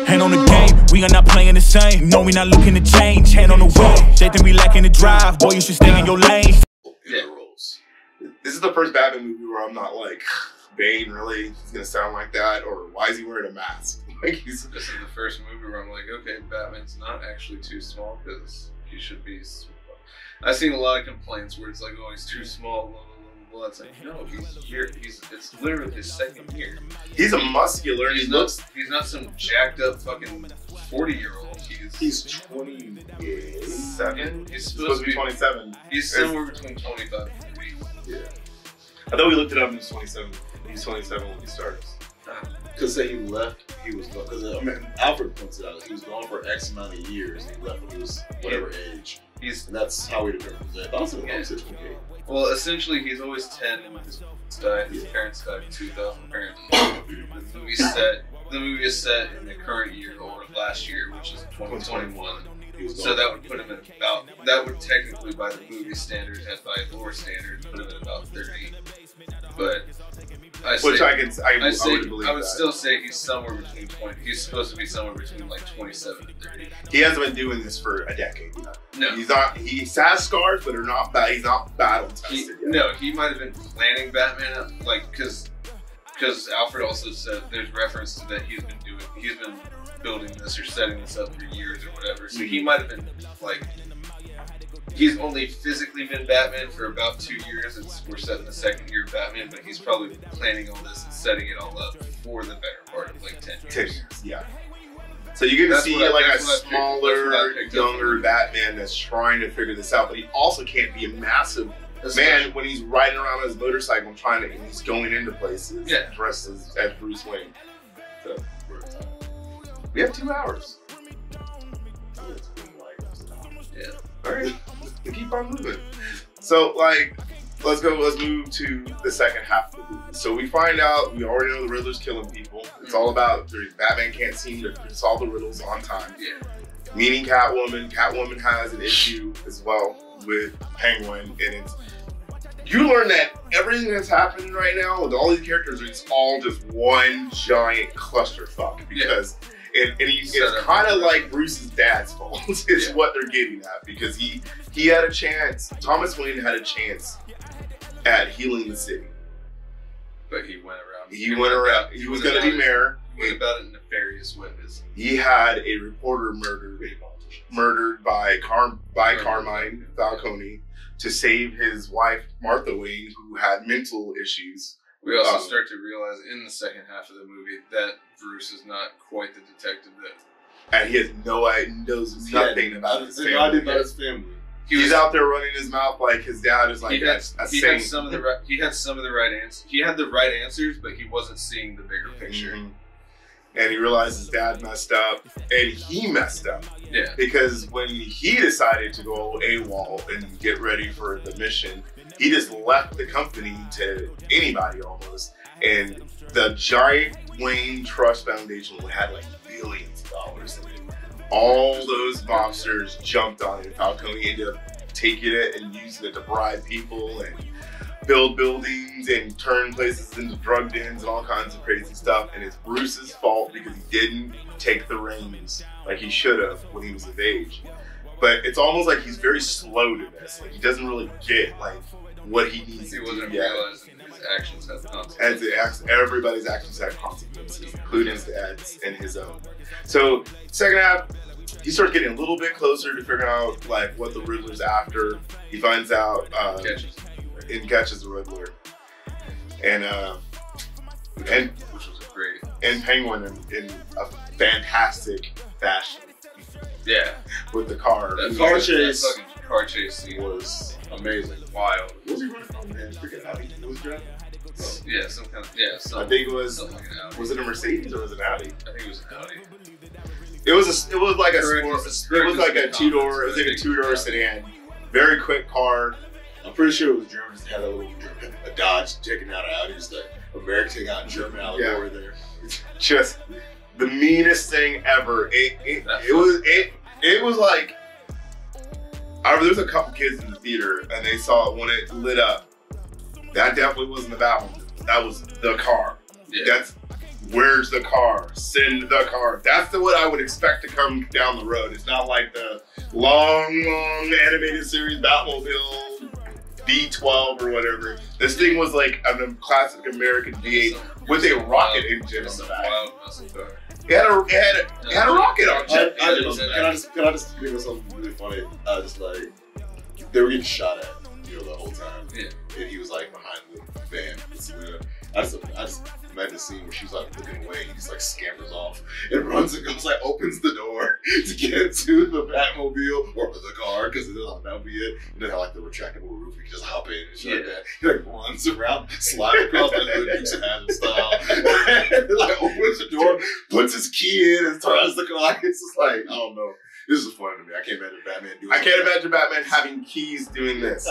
Hand on the game, we are not playing the same. No, we not looking to change. Hand on the wheel, they think we lacking the drive. Boy, you should stay in your lane. Yeah. This is the first Batman movie where I'm not like, Bane, really? He's gonna sound like that? Or why is he wearing a mask? Like This is the first movie where I'm like, okay, Batman's not actually too small because he should be small. I've seen a lot of complaints where it's like, oh, he's too small, blah, blah, blah, blah. It's like, no, he's here. It's literally his second year. He's a muscular. He's not some jacked up fucking 40-year-old. He's 27. He's supposed to be 27. He's somewhere between 25 and 30. Yeah. I thought we looked it up and he was 27. He's 27 when he starts. Because say he left, he was gone. Because I mean, Alfred points it out. He was gone for X amount of years. And he left when he was whatever age. And that's how we determined that. Also, yeah. Well, essentially, he's always 10 when his died. His parents died in 2000. Apparently, the movie is set in the current year or last year, which is 2021. So that would put him at about. That would technically, by the movie standards and by lore standards, put him at about 30. But I would still say he's somewhere between 20. He's supposed to be somewhere between like 27 and 30. He hasn't been doing this for a decade. No, he's not. He has scars, but they're not bad. He's not battle tested yet. No, he might have been planning Batman, like because Alfred also said there's reference to that he's been building this or setting this up for years or whatever. So he might have been like. He's only physically been Batman for about 2 years. We're set in the second year of Batman, but he's probably planning all this and setting it all up for the better part of like 10 years. 10 years, yeah. So you get to see like a smaller, younger Batman that's trying to figure this out, but he also can't be a massive man when he's riding around on his motorcycle and he's going into places dressed as Bruce Wayne. So we have 2 hours. Yeah. All right. Keep on moving. So like, let's move to the second half of the movie. So we find out, we already know the Riddler's killing people. It's all about, Batman can't seem to solve the riddles on time. Yeah. Meaning Catwoman. Catwoman has an issue as well with Penguin, and you learn that everything that's happening right now with all these characters, it's all just one giant clusterfuck because it's kind of like Bruce's dad's fault. It's what they're getting at because he had a chance. Thomas Wayne had a chance at healing the city, but he went around. He went around. He was going to be mayor. He went about it in nefarious ways. He had a reporter murdered by Carmine Falcone to save his wife Martha Wayne, who had mental issues. We also start to realize in the second half of the movie that Bruce is not quite the detective that. And he has knows nothing about his family. He's out there running his mouth like his dad is like he had some of the right answers. He had the right answers, but he wasn't seeing the bigger picture. And he realized his dad messed up, and he messed up. Yeah. Because when he decided to go AWOL and get ready for the mission, he just left the company to anybody almost. And the giant Wayne Trust Foundation had like billions of dollars in it. All those mobsters jumped on it. Falcone ended up taking it and using it to bribe people and build buildings and turn places into drug dens and all kinds of crazy stuff. And it's Bruce's fault because he didn't take the reins like he should have when he was of age. But it's almost like he's very slow to this. Like he doesn't really get like what he needs to do. He wasn't realizing his actions have consequences. Everybody's actions have consequences, including his dad's and his own. So second half, he starts getting a little bit closer to figuring out like what the Riddler's after. He finds out catches the Riddler, and which was great, and Penguin in a fantastic fashion. Yeah, with the car. That car chase scene was amazing, wild. What was he running from? Man, freaking Audi. What was driving? Yeah, some kind of I think it was. Like an Audi. Was it a Mercedes or was it an Audi? I think it was an Audi. It was like a two-door. It was like a two-door sedan. Very quick car. I'm pretty sure it was German. Just had a Dodge taking out an Audi. Just like American taking out German allegory there. Just the meanest thing ever. It was like. I remember there was a couple kids in the theater and they saw it when it lit up. That definitely wasn't the Batman. That was the car. Yeah. That's Where's the car? Send the car. That's what I would expect to come down the road. It's not like the long animated series Batmobile V12 or whatever. This thing was like a classic American V8 with a rocket engine on the back. It had a rocket on it. Can I just think of something really funny? Just like they were getting shot at, the whole time. Yeah. And he was like behind the van with Selena. I just imagine the scene where she's like looking away and he just like scampers off and runs and goes like opens the door to get to the Batmobile or the car because that'll be it. And then like the retractable roof, he just hop in and shit like that. He like runs around, slides across the hood, Dukes of Hazzard style, and like opens the door, puts his key in and turns the car. It's just like, I don't know. This is funny to me. I can't imagine Batman doing I can't imagine Batman having keys doing this.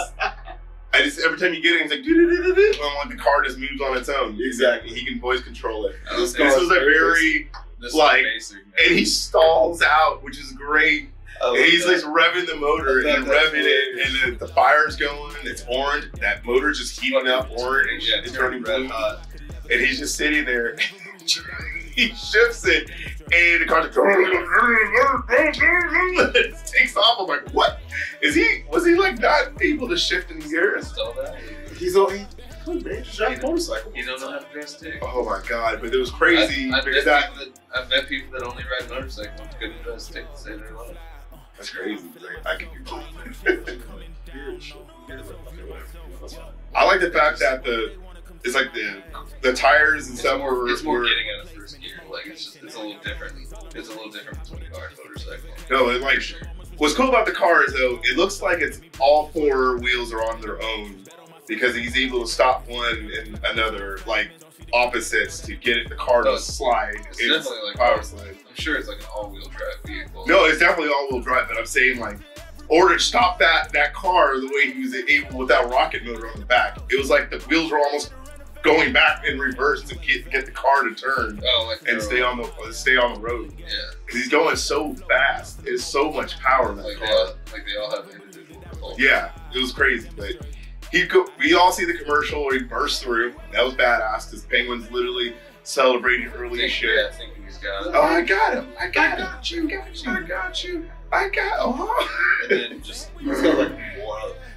Every time you get in, he's like, like the car just moves on its own. Exactly. He can voice control it. This was a very, like, basic, and he stalls out, which is great. And he's like revving the motor and revving it, and the fire's going, it's orange. That motor's just heating up orange. Yeah, it's turning red hot. And he's just sitting there. He shifts it, and the car's like, it takes off. I'm like, what? Was he like not able to shift in gears? He's on motorcycle. You don't know how to drive stick. Oh my god, but it was crazy. I've met people that only ride motorcycles couldn't drive stick to save their life. That's crazy. Like, I could do both. I like the fact that it's like the tires and stuff were. It's more getting out of first gear. Like it's a little different. It's a little different between car and motorcycle. No, it like what's cool about the car is though it looks like it's all four wheels are on their own because he's able to stop one and another like opposites to get the car to slide. It's definitely like power slide. I'm sure it's like an all-wheel drive vehicle. No, it's definitely all-wheel drive, but I'm saying like. Or to stop that car the way he was able with that rocket motor on the back. It was like the wheels were almost going back in reverse to get the car to turn and stay on the road. Yeah, because he's going so fast. There's so much power in that car. They all have individual propulsion. Yeah, it was crazy. But we all see the commercial where he bursts through. That was badass because Penguin's literally celebrating early as shit. Yeah, thinking he's got it. Oh, I got him! I got you! And then just he's got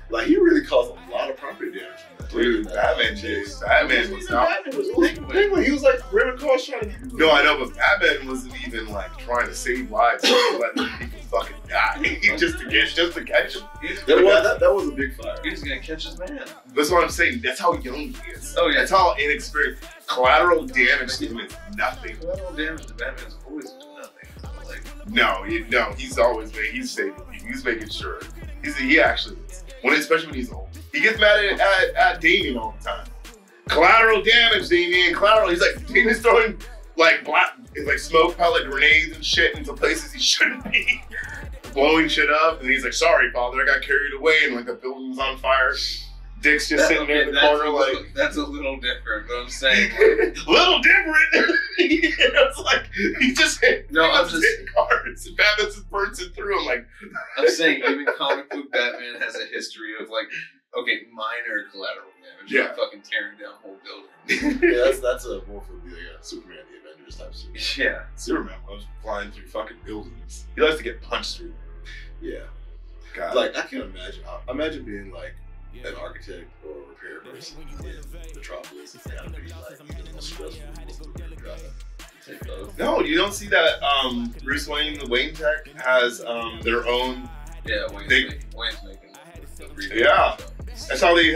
like he really caused a lot of property damage. Dude, Batman did. Batman was not. Penguin, he was like ramming cars trying to get. No, I know, but Batman wasn't even like trying to save lives. He was letting people fucking die just to catch him. That was a big fire. He was gonna catch his man. That's what I'm saying. That's how young he is. Oh yeah, that's how inexperienced. Collateral damage to him is nothing. Collateral damage to Batman's always nothing. Like no, he's always he's saving. He's making sure. He actually is. Especially when he's old. He gets mad at Damian all the time. Collateral damage, Damian. Collateral. He's like Damian's throwing like smoke pellet grenades and shit into places he shouldn't be, blowing shit up. And he's like, "Sorry, father, I got carried away," and like the building's on fire. Dick's just sitting there in the corner like... That's a little different, but I'm saying... little different? It's like, he just hit... No, I'm just... hitting cars, and Batman's just bursting through. I'm like... I'm saying even comic book Batman has a history of like, okay, minor collateral damage. Yeah. Like fucking tearing down whole buildings. Yeah, that's a more for the Superman, the Avengers type shit. Yeah. Superman was flying through fucking buildings. He likes to get punched through. Yeah. God. Like, I can't imagine. Imagine being like, an architect or a repair person in Metropolis. It's gotta be like the most stressful job. No, you don't see that. Bruce Wayne, the Wayne Tech, has their own. Yeah, Wayne's making. Yeah, that's how he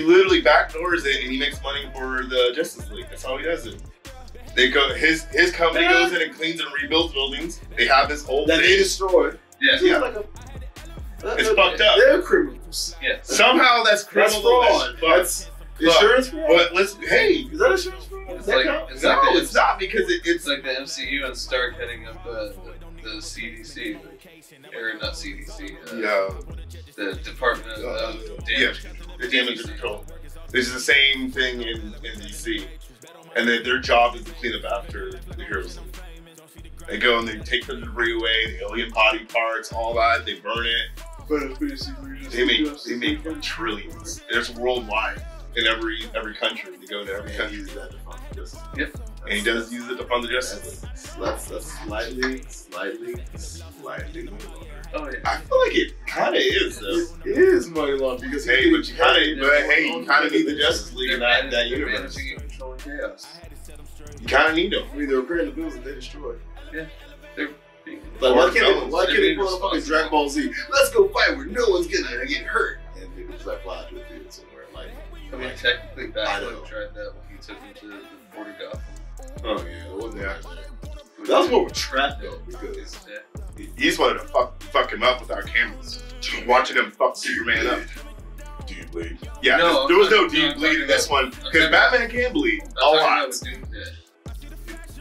literally backdoors it and he makes money for the Justice League. That's how he does it. They go his company goes in and cleans and rebuilds buildings. They have this whole that thing. They destroyed. Yeah. It's fucked up. They're criminals. Yeah. Somehow that's criminal. Fraud. That's insurance fraud. But hey, is that insurance fraud? It's not because it's like the MCU and Stark heading up the CDC, or not CDC. The Department of Damage Control. The Damage Control. This is the same thing in DC, and their job is to clean up after the heroes. They go and they take the debris away, the alien body parts, all that. They burn it. They make trillions. There's worldwide. in every country. They go into every And country. use that to fund the Justice League. Yep. And he does use it to fund the Justice League. That's slightly. Oh yeah. I feel like it kind of is though. It is money laundering because Hey, but you kind of need the Justice League in that They're universe. managing and controlling chaos. You kind of need them. I mean, they're repairing the bills that they destroyed. They're being Like, why can't They're they being pull up fucking responsible. Dragon Ball Z? Let's go fight where no one's gonna get hurt. And they just like fly to a field somewhere. Like, I mean, technically, I Batman know. tried that when he took him to the Port of Gotham. oh yeah, it wasn't that. That was more of a trap though, because Yeah. He just wanted to fuck him up without cameras. Watching him fuck Superman up. do you bleed? Yeah, No, there was no I'm deep talking bleed in this one I'm because talking Batman can bleed I'm a talking lot. about with Doomsday.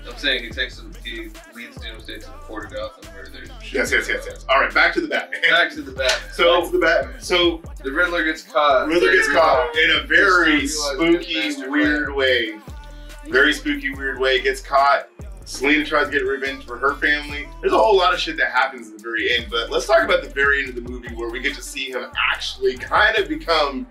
I'm saying he leads Doomsday to the Port of Gotham where there's Yes. All right, back to the Batman. Back to the Batman. So That's the Batman. So The Riddler gets caught. Riddler gets caught in a very Just realized his spooky, master weird plan. way. Very spooky, weird way. Gets caught. Selena tries to get revenge for her family. There's a whole lot of shit that happens at the very end, but let's talk about the very end of the movie where we get to see him actually kind of become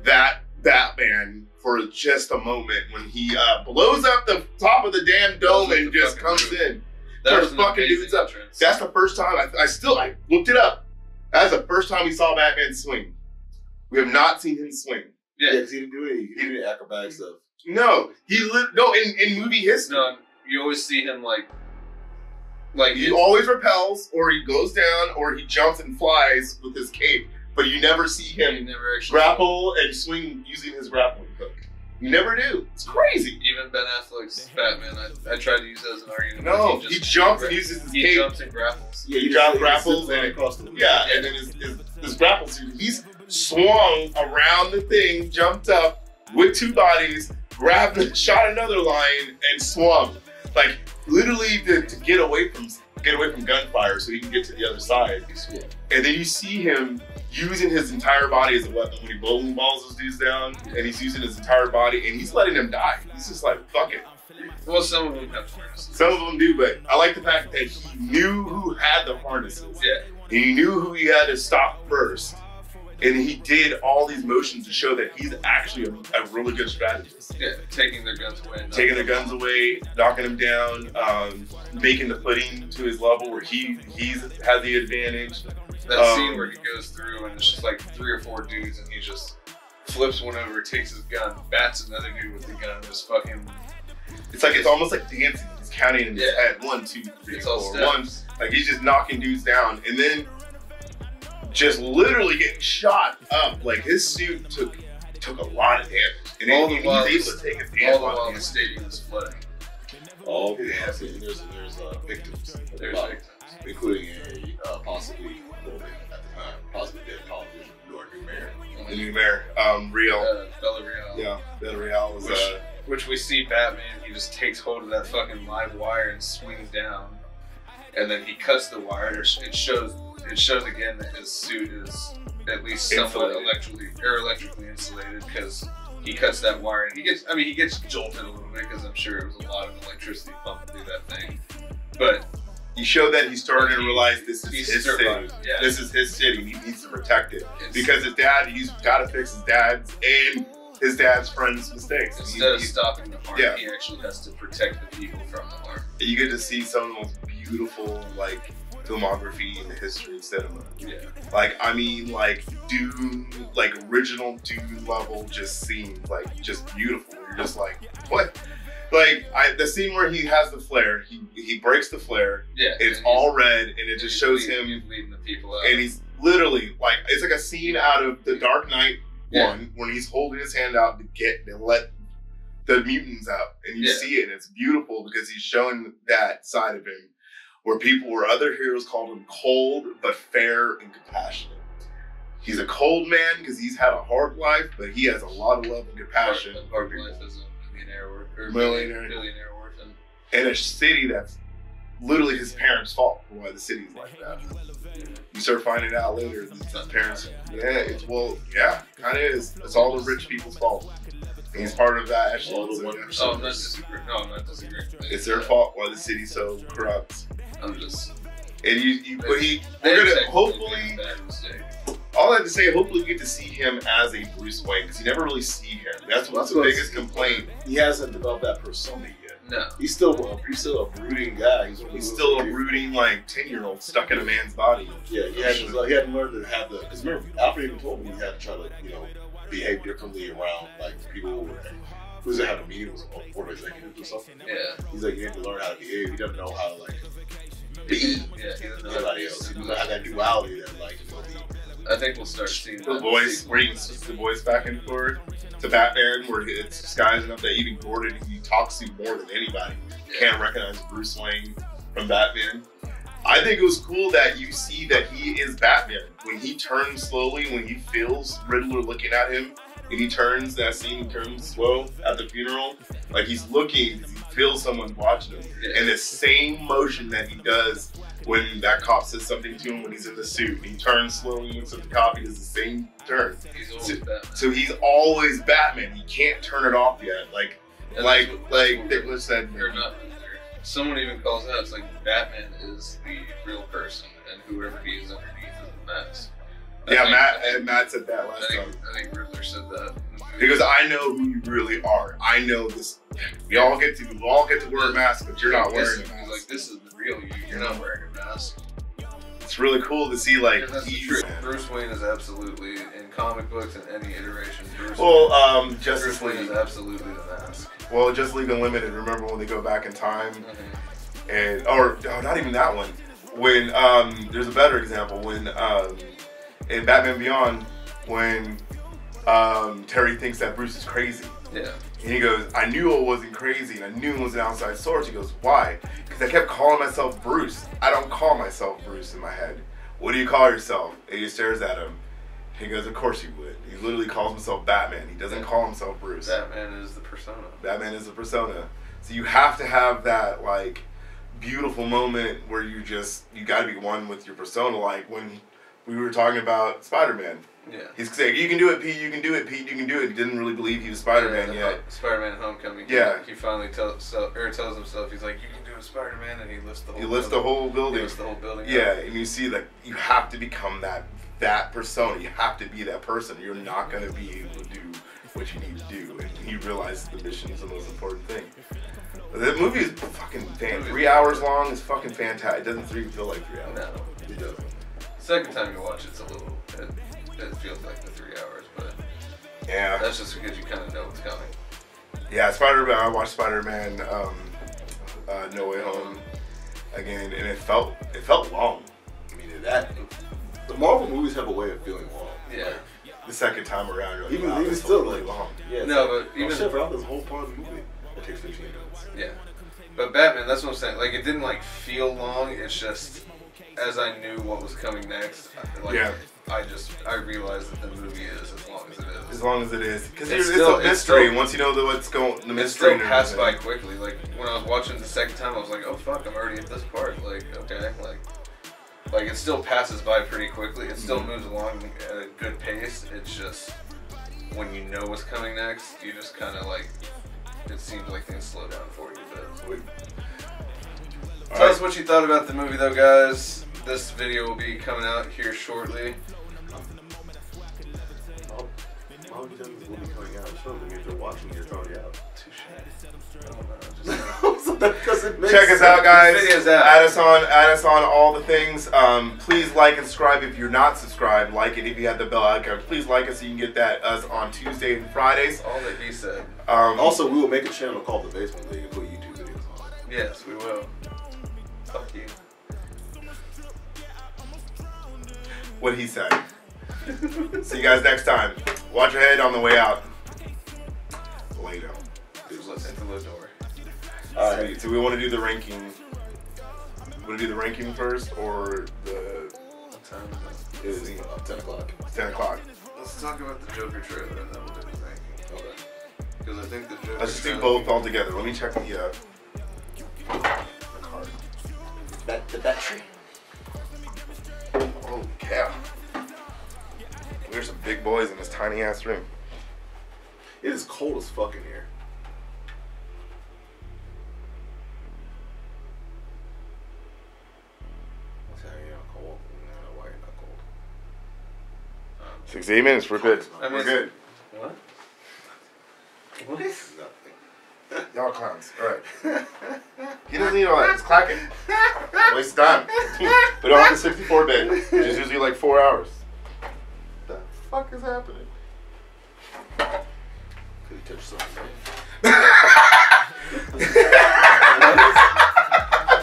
that Batman for just a moment when he blows up the top of the damn dome Blows up and the just fucking comes roof. in. That was Starts an fucking amazing dudes up. entrance. That's the first time I looked it up. That's the first time we saw Batman swing. We have not seen him swing. Yeah, Yeah. because he didn't do any. He didn't acrobatic stuff. No, in movie history. No, you always see him like He always repels, or he goes down, or he jumps and flies with his cape. But you never see you him never actually grapple and swing using his grappling hook. You never do. It's crazy. Even Ben Affleck's Batman, I tried to use that as an argument. No, but he jumps and uses his He cape. jumps and grapples. Yeah, He you dropped just grapples and and- across the Yeah, and then his grapple suit. He's swung around the thing, jumped up with two bodies, grabbed, shot another lion, and swung. Like literally to get away from gunfire so he can get to the other side. And then you see him using his entire body as a weapon when he bowling balls those dudes down, and he's using his entire body and he's letting them die. He's just like, fuck it. Well, some of them have harnesses. Some of them do, but I like the fact that he knew who had the harnesses. Yeah. He knew who he had to stop first. And he did all these motions to show that he's actually a really good strategist. Yeah, taking their guns away. and Taking their guns away, knocking them down, making the footing to his level where he's had the advantage. That scene where he goes through and it's just like 3 or 4 dudes and he just flips one over, takes his gun, bats another dude with the gun, and just fucking. It's almost like dancing. He's counting in his Yeah. head. 1, 2, 3, It's all 4. steps. Like he's just knocking dudes down. And then just literally getting shot up. Like his suit took a lot of damage. And All then the while he's able to take his All damn the while body. the stadium is flooding. Oh, yeah. There's victims. There's victims. Including a possibly possibly dead politician, or new mayor. The new mayor, Real. Bella Real. Yeah, Bella Real was Which we see Batman, he just takes hold of that fucking live wire and swings down. And then he cuts the wire. It shows again that his suit is at least somewhat Insulated. electrically insulated because he cuts that wire and he gets jolted a little bit because I'm sure it was a lot of electricity pumping through that thing. But he showed that he's starting to realize this is he's his city. survived. Yeah. This is his city. He needs to protect it It's- because his dad. He's got to fix his dad's and his dad's friends' mistakes. Instead of He- stopping the harm, Yeah. he actually has to protect the people from the harm. you get to see some of the most beautiful filmography in the history of cinema. Yeah. Dune, original Dune level just scenes, just beautiful. You're just like, what? The scene where he has the flare, he breaks the flare, Yeah. it's and all red, and it he's just shows leading- him, he's leading the people out. and he's literally, it's like a scene out of The Dark Knight Yeah. 1, when he's holding his hand out to let the mutants out, and you Yeah. see it, and it's beautiful because he's showing that side of him, where other heroes called him cold, but fair and compassionate. He's a cold man because he's had a hard life, but he has a lot of love and compassion. Hard life as a Millionaire. billionaire orphan. In a city that's literally his parents' fault for why the city's like that. You start finding out later that his parents, kind of is. It's all the rich people's fault. And he's part of that echelon. All the So, one yeah. percent. Oh, I'm not disagreeing. No, I'm not disagreeing. It's their fault why the city's so corrupt. I'm just. And we're They gonna technically hopefully. made a bad mistake. all I have to say, hopefully we get to see him as a Bruce Wayne, because you never really see him. That's what's the biggest complaint. He hasn't developed that persona yet. No. He's still a brooding guy. He's still a brooding, like, 10-year-old stuck in a man's body. Yeah, he hadn't learned to have the. Because remember, Alfred even told me he had to try to, behave differently around like people who doesn't have a meeting with board of executives or something. Yeah. He's like, you have to learn how to behave. He doesn't know how to like be he doesn't know somebody else. He doesn't have that duality that like I think we'll start seeing the voice where he switches the voice back and forth to Batman, where it's disguised enough that even Gordon, he talks to more than anybody, can't recognize Bruce Wayne from Batman. I think it was cool that you see that he is Batman. When he turns slowly, when he feels Riddler looking at him, and he turns, that scene, he turns slow at the funeral, like he's looking, he feels someone watching him. And the same motion that he does when that cop says something to him when he's in the suit, and he turns slowly and looks at the cop, he does the same turn. He's always Batman. So he's always Batman. He can't turn it off yet. Like Nicholas said, or not. Someone even calls out, it's like Batman is the real person, and whoever he is underneath is a mask. Matt said that last time. I think Riddler said that. Because I know who you really are. I know this. We all get to wear a mask, but you're not wearing a mask. He's like, this is the real you. You're not wearing a mask. It's really cool to see, like, Bruce Wayne is absolutely, in comic books and any iteration, Bruce Wayne is absolutely the mask. Well, Justice League Unlimited, remember when they go back in time? And, or not even that one. When, there's a better example, when, in Batman Beyond, when Terry thinks that Bruce is crazy. Yeah. And he goes, I knew I wasn't crazy, and I knew it was an outside source. He goes, why? Because I kept calling myself Bruce. I don't call myself Bruce in my head. What do you call yourself? And he stares at him. He goes, of course you would. He literally calls himself Batman. He doesn't call himself Bruce. Batman is the persona. Batman is the persona. So you have to have that, like, beautiful moment where you gotta be one with your persona. Like when we were talking about Spider-Man. Yeah. He's saying, you can do it, Pete, you can do it, Pete, you can do it. He didn't really believe he was Spider-Man yet. Spider-Man Homecoming. Yeah. He finally tells himself, he's like, you can do it, Spider-Man, and he lifts the whole building. The whole building. He lifts the whole building. Yeah, and you see that you have to become that persona. You have to be that person. You're not going to be able to do what you need to do. And he realizes the mission is the most important thing. The movie is fucking fantastic. 3 hours long is fucking fantastic. It doesn't even feel like 3 hours. No, it doesn't. Second time you watch it's a little, it feels like the 3 hours, but yeah, that's just because you kind of know what's coming. Yeah, Spider-Man. I watched Spider-Man No Way Home again, and it felt long. I mean, the Marvel movies have a way of feeling long. Yeah. Like, the second time around, you're like, even still really long. Yeah. No, but even throughout this whole part of the movie, it takes 15 minutes. Yeah. But Batman, that's what I'm saying. Like, it didn't like feel long. It's just as I knew what was coming next. I realized that the movie is as long as it is. As long as it is, because it's a mystery. Once you know what's going, the mystery. It still passed by quickly. Like when I was watching the second time, I was like, "Oh fuck, I'm already at this part." Like, okay, like it still passes by pretty quickly. It still moves along at a good pace. It's just when you know what's coming next, you just kind of like. It seems like things slow down for you a bit. Tell us what you thought about the movie, though, guys. This video will be coming out here shortly. How many times will be coming out? Show them if they're watching it, it's already out. Check us out, guys. Add us on all the things. Please like and subscribe if you're not subscribed. Like it if you have the bell icon. Please like us so you can get us on Tuesday and Fridays. All that he said. Also, we will make a channel called The Basement League and put YouTube videos on it. Yes, we will. Fuck you. What he said. See you guys next time. Watch your head on the way out. Later. Listen to the door. Alright, so we want to do the ranking. Want to do the ranking first or the... What time is it? It's 10 o'clock. 10 o'clock. Let's talk about the Joker trailer and then we'll do the ranking. Okay. Because I think the Joker Let's just do both all together. Let me check the card. The battery. Oh, cow. There's some big boys in this tiny ass room. It is cold as fuck in here. I'll tell you, not cold. No, why not cold? 68 minutes. We're good. I mean, We're good. What? What? Nothing. Y'all clowns. All right. He doesn't need all that. It's clacking. Waste of time. We don't have the 64-bit, which is usually like 4 hours. What the fuck is happening? Could you touch something? I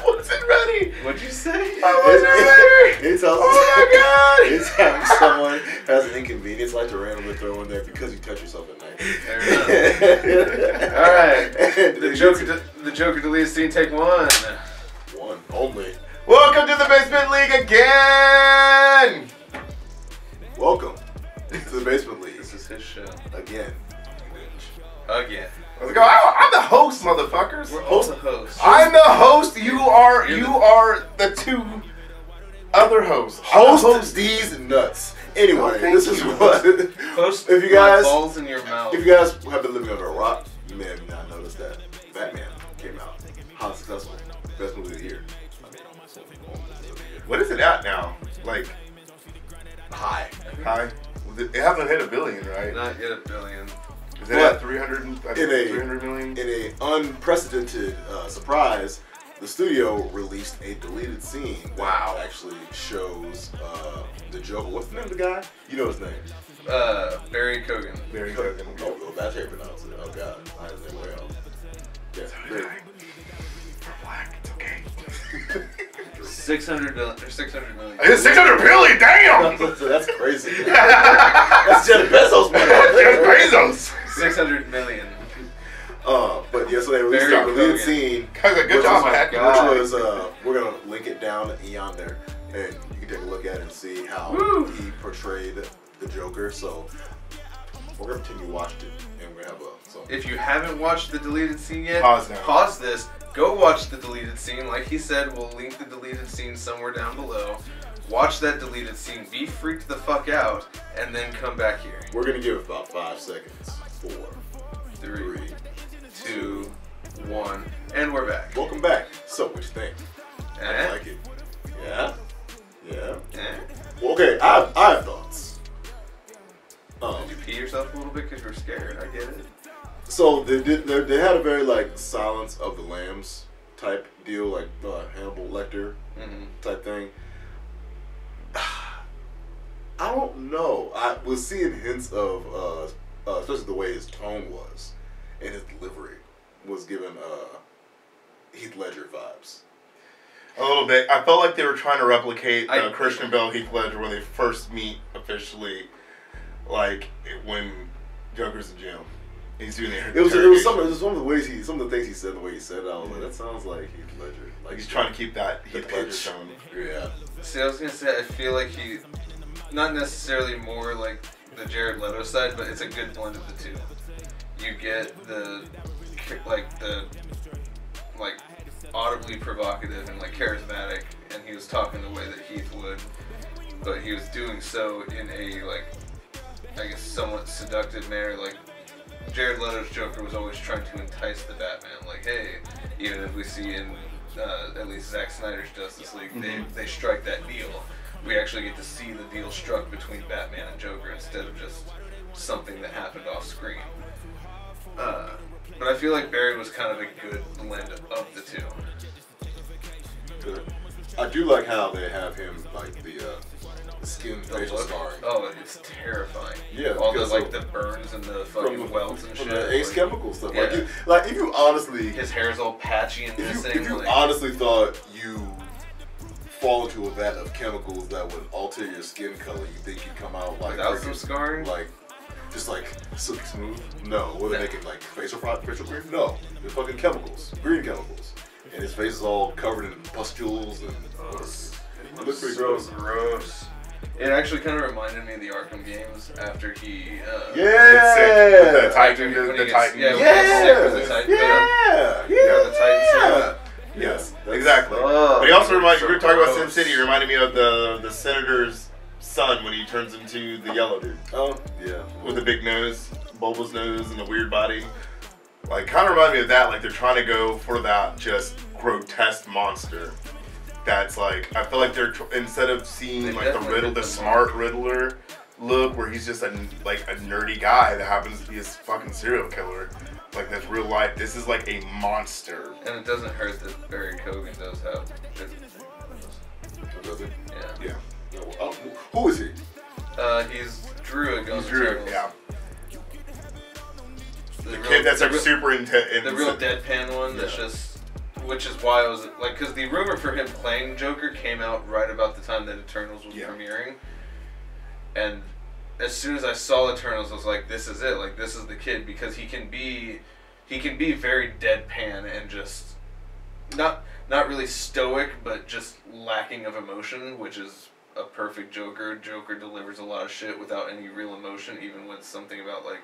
wasn't ready. What'd you say? I wasn't ready. It's also, Oh my god. anytime someone has an inconvenience like to randomly throw in there because you touch yourself at night. Fair enough. All right. The Joker deleted scene. Take one. One only. Welcome to the Basement League again. Welcome to the Basement League This is his show. again. Again. Let's go. I'm the host, motherfuckers. We're all the hosts. I'm the host. You are the two other hosts. I'm the Host these nuts. Anyway, Oh, thank this is you. what. Host If you my guys- balls in your mouth. If you guys have been living under a rock, you may have not noticed that Batman came out. Highly successful. Best movie of the year. What is it at now? Like High. high? It hasn't hit $1 billion, right? Not yet $1 billion. Is it at 300? I think In a- 300 million. In an unprecedented surprise, the studio released a deleted scene that Wow. actually shows the Joker. What's the name of the guy? You know his name. Barry Kogan. Very good. Oh, that's how you pronounce it. Oh God, I had his name way off. Yeah, great. For black, it's okay. 600 million. It's 600 billion. Damn. That's crazy. That's Jeff Bezos money. Jeff Bezos. 600 million. But yeah, so they released Barry a deleted Kogan. scene. Guys, good Which job, was- Hack. God. Which was we're gonna link it down yonder, and you can take a look at it and see how Woo. he portrayed the Joker. So we're gonna continue watching it, and we're gonna have a. So If you haven't watched the deleted scene yet, Pause now. Pause this. Go watch the deleted scene. Like he said, we'll link the deleted scene somewhere down below. Watch that deleted scene. Be freaked the fuck out, and then come back here. we're gonna give it about 5 seconds. 4, 3, 3. 2, 1, and we're back. Welcome back. So what you think? I Eh? like it. Yeah. Yeah. Eh? Well, okay. I have thoughts. Did you pee yourself a little bit because you were scared? I get it. So they had a very like Silence of the Lambs type deal, like Hannibal Lecter Mm-hmm. type thing. I don't know. I was seeing hints of, especially the way his tone was, and his delivery was giving Heath Ledger vibes. A little bit. I felt like they were trying to replicate I- Christian Bale, Heath Ledger when they first meet officially, like when Joker's in jail. He's doing the It was interrogation. some of the ways some of the things he said, the way he said it. I was like, that sounds like Heath Ledger. Like He's trying to keep that the Heath Ledger pitch. tone. Yeah. See, I was gonna say, I feel like he, not necessarily more like the Jared Leto side, but it's a good blend of the two. You get the audibly provocative and like charismatic, and he was talking the way that Heath would, but he was doing so in a like, I guess somewhat seductive manner. Like Jared Leto's Joker was always trying to entice the Batman. Like, hey, even if we see in at least Zack Snyder's Justice League, they strike that deal. We actually get to see the deal struck between Batman and Joker instead of just something that happened off screen. But I feel like Barry was kind of a good blend of the two. Good. I do like how they have him like the skin The facial look- scarring. Oh, it's terrifying. Yeah, all the because like of- the burns and the fucking welts and from shit. the Ace like, Chemical stuff. Yeah. Like if you honestly, his hair's all patchy and missing. if you like, honestly thought you fall into a vat of chemicals that would alter your skin color, you think you'd come out like without some freaking- scarring. like just like silky smooth? No. What are they making like facial cream? No, they're fucking chemicals, green chemicals, and his face is all covered in pustules and. It looks pretty so gross. gross. It actually kind of reminded me of the Arkham games after he. It's sick. With the Yeah. Titan, When he the gets- Titan. yeah, when he gets sick with the Yeah. Titan. Yeah. Yeah, the Titan Yeah. suit. Yes, That's- exactly. Oh, But he also reminded so we were talking about Sin gross. City. He reminded me of the senator's son when he turns into the yellow dude Oh, yeah. with the big nose, bulbous nose, and the weird body. Like, kind of reminded me of that. Like, they're trying to go for that just grotesque monster. That's like, I feel like they're instead of seeing They like the definitely Riddle, hit the the smart Riddler, look where he's just a nerdy guy that happens to be a fucking serial killer. Like that's real life. This is like a monster. And it doesn't hurt that Barry Kogan does have. Does it? Yeah. Yeah. No, who is he? He's Druig on He's the Drew, Turtles. yeah. The Kid that's like real- super intense. The real deadpan one that's just, which is why I was like, because the rumor for him playing Joker came out right about the time that Eternals was premiering, and as soon as I saw Eternals, I was like, this is it, like this is the kid, because he can be very deadpan and just not really stoic, but just lacking of emotion, which is a perfect Joker. Joker delivers a lot of shit without any real emotion, even when it's something about like.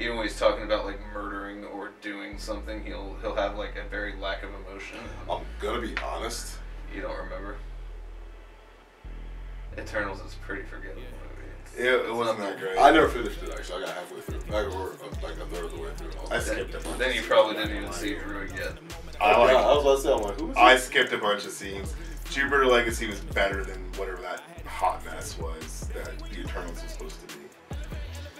Even when he's talking about like murdering or doing something, he'll have like a very lack of emotion. I'm gonna be honest. You don't remember? Eternals is a pretty forgettable movie. It wasn't that great. I never finished it actually. I got halfway through. Like a third of the way through. I skipped a bunch. Then you probably didn't even see Druid yet. I was about to say, I'm like, who is I this? skipped a bunch of scenes. Jupiter Legacy was better than whatever that hot mess was that the Eternals was supposed to be.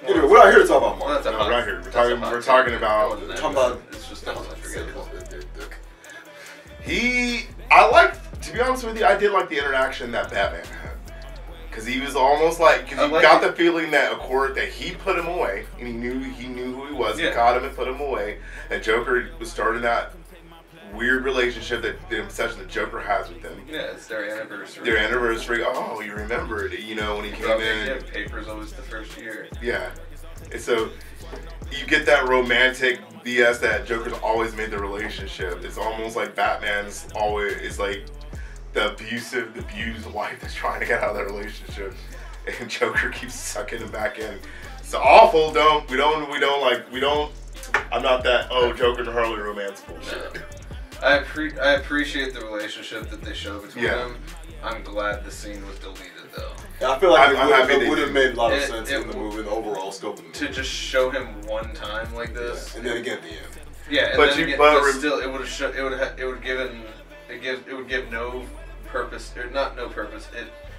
Anyway, we're not here to talk about Well, Marvel. that's a No, hot, right here. We're that's talking- a hot we're take. talking about- That wasn't that Talking good. about- It's just unforgettable. I liked, to be honest with you, I did like the interaction that Batman had. Because he was almost like, because you I like got it. the feeling that that he put him away, and he knew who he was, Yeah. he caught him and put him away, and Joker was starting that weird relationship, that the obsession that Joker has with them. Yeah, it's their anniversary. Their anniversary, oh, you remembered, when he came in. Yeah, paper's always the first year. Yeah. And so you get that romantic BS that Joker's always made the relationship. It's almost like Batman's always is like the abused wife that's trying to get out of that relationship, and Joker keeps sucking him back in. It's awful. I'm not that Joker and Harley romance bullshit. No. I appreciate the relationship that they show between them. I'm glad the scene was deleted though. Yeah, I feel like I'm happy it they would have did. made a lot of It- sense it in the w- movie, in the overall scope of the movie. To just show him one time like this, And then again at the end. yeah, and But then you- again, but but still, it would give no purpose, or not no purpose.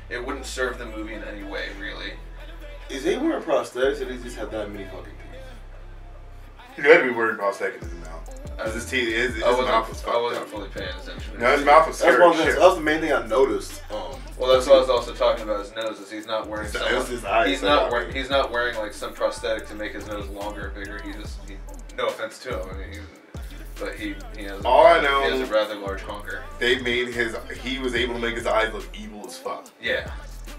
It wouldn't serve the movie in any way, really. Is he wearing prosthetics, or does he just have that many fucking teeth? He had to be wearing prosthetic in his mouth. Because his teeth, his mouth was fucked I wasn't up. fully paying attention. No, his mouth was That's scary one as thing. shit. That was the main thing I noticed. Well, that's what I was also talking about. His nose is he's not wearing. It's Some, his eyes he's that not got wearing. me. He's not wearing like some prosthetic to make his nose longer or bigger. No offense to him. I mean, but he has. All I know- he has a rather large honker. They made he was able to make his eyes look evil as fuck. Yeah.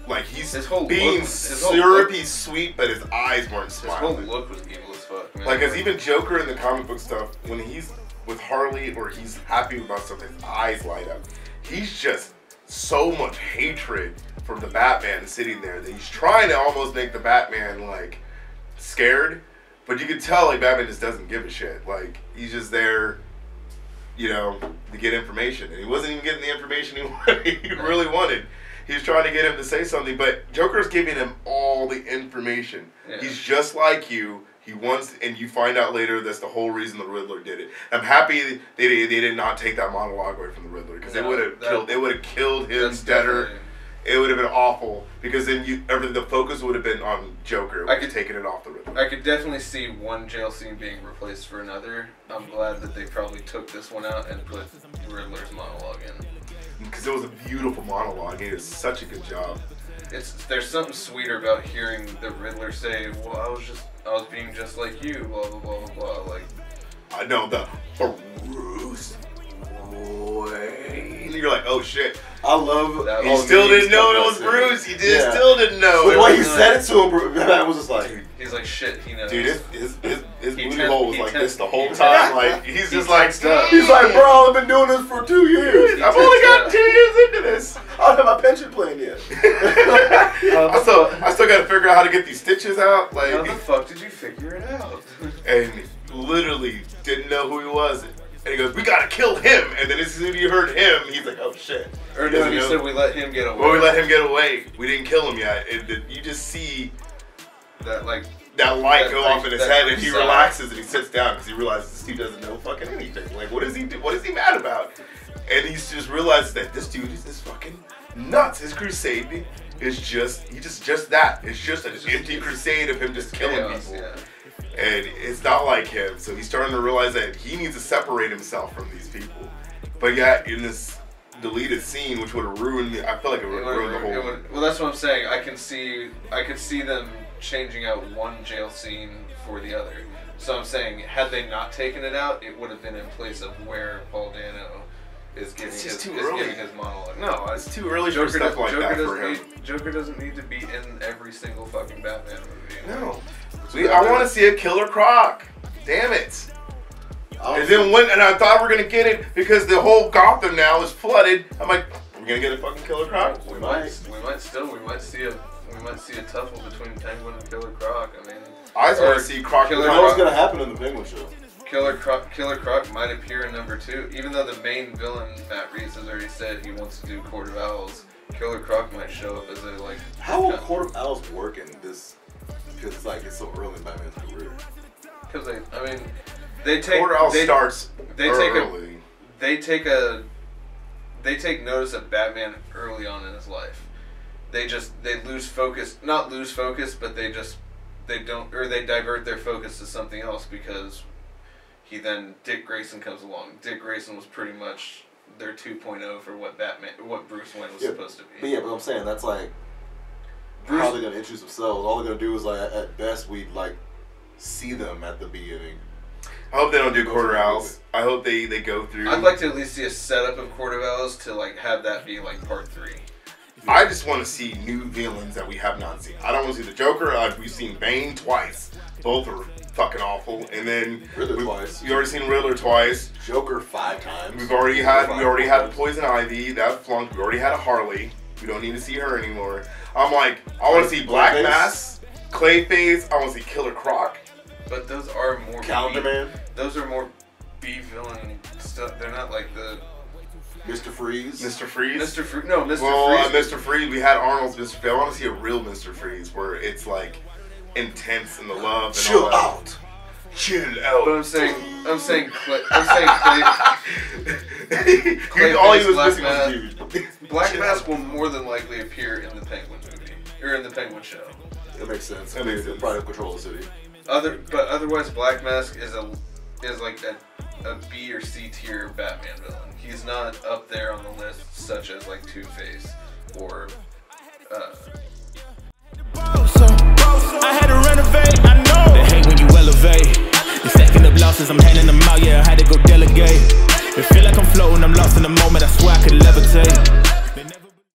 Like he's His whole being look- his whole syrupy sweet, but his eyes weren't His whole smiling. look was evil as fuck. Man. Like, as even Joker in the comic book stuff, when he's with Harley or he's happy about something, his eyes light up. He's just so much hatred for the Batman sitting there that he's trying to almost make the Batman like scared, but you can tell like Batman just doesn't give a shit. Like he's just there, to get information, and he wasn't even getting the information he really wanted. He was trying to get him to say something, but Joker's giving him all the information. Yeah. He's just like you. He wants, and you find out later that's the whole reason the Riddler did it. I'm happy they did not take that monologue away from the Riddler, because No, they would have killed him that's deader. definitely- It would have been awful, because then the focus would have been on Joker. I I could could- taken it off the Riddler. I could definitely see one jail scene being replaced for another. I'm glad that they probably took this one out and put Riddler's monologue in. Because it was a beautiful monologue. He did such a good job. There's something sweeter about hearing the Riddler say, "Well, I was being just like you," blah blah blah blah blah. Like, I know the Bruce Wayne. You're like, oh shit. I love. That- He Oh, still memes didn't know it was stuff like Bruce. that. He still didn't know. But It when he was- said it to him, Batman was just like, he's like, "Shit, he knows." Dude, his He booty temp- hole was he like temp- this the whole he time. temp- Like he's he just like, tensed up. he's like, bro, I've been doing this for 2 years. I've only got 2 years into this. I don't have my pension plan yet. I still got to figure out how to get these stitches out. Like, How the fuck did you figure it out? and literally didn't know who he was. And he goes, "We gotta kill him." And then as soon as you heard him, he's like, "Oh shit!" Or He no, doesn't he know. said we let him get away. Well, we let him get away. We didn't kill him yet. You just see That like that light That go brief- off in his that head, and brief he sigh. relaxes and he sits down because he realizes this dude doesn't know fucking anything. Like, what is he do? What is he mad about? And he just realizes that this dude is this fucking nuts. His crusade is just that. It's just an empty crusade of him just killing chaos, people. yeah. And it's not like him, so he's starting to realize that he needs to separate himself from these people. But yet, in this deleted scene, which would have ruined me, I feel like it would have ruined the whole. Well, that's what I'm saying. I can see them changing out one jail scene for the other. So I'm saying, had they not taken it out, it would have been in place of where Paul Dano is giving his monologue. No, it's too early for stuff like that for him. Joker doesn't need to be in every single fucking Batman movie. No. I want to see a Killer Croc. Damn it. And then and I thought we were gonna get it because the whole Gotham now is flooded. I'm like, we're gonna get a fucking Killer Croc. We might see a tussle between Penguin and Killer Croc. I mean, I just want to see Croc. You know what's gonna happen in the Penguin show? Killer Croc might appear in number 2, even though the main villain Matt Reeves has already said he wants to do Court of Owls. Killer Croc might show up as a like. How will Court of Owls work in this? Because it's so early in Batman's career. Because they take Court of Owls starts early. They take notice of Batman early on in his life. They lose focus, not lose focus, but they divert their focus to something else because Dick Grayson comes along. Dick Grayson was pretty much their 2.0 for what Bruce Wayne was supposed to be. But I'm saying that's like how they're gonna introduce themselves. All they're gonna do is at best we'd see them at the beginning. I hope they don't do Court of Owls. I hope they go through. I'd like to at least see a setup of Court of Owls to have that be part 3. I just want to see new villains that we have not seen. I don't want to see the Joker. We've seen Bane twice. Both are fucking awful. And then Riddler twice. You already seen Riddler twice. Joker 5 times. We already had Poison Ivy. That flunked. We already had a Harley. We don't need to see her anymore. I'm like, I want to see Black Mask, Clayface. I want to see Killer Croc. But those are more Calendar Man. Those are more B villain stuff. They're not like the Mr. Freeze. Mr. Freeze. Mr. Freeze. No, Mr. Well, Freeze. Mr. Freeze. We had Arnold's Mr. Freeze. I want to see a real Mr. Freeze where it's intense and the love and chill all that. out. Chill out. But I'm saying Clay. All he was missing was dude. Black Mask will more than likely appear in the Penguin movie or in the Penguin show. That makes sense. That makes sense. Probably control the city. But otherwise, Black Mask is like a B or C tier Batman villain. He's not up there on the list, such as Two-Face or. I had to renovate, I know. They hate when you elevate. You're stacking up losses, I'm handing them out, yeah, I had to go delegate. It feel like I'm floating, I'm lost in the moment, I swear I could levitate.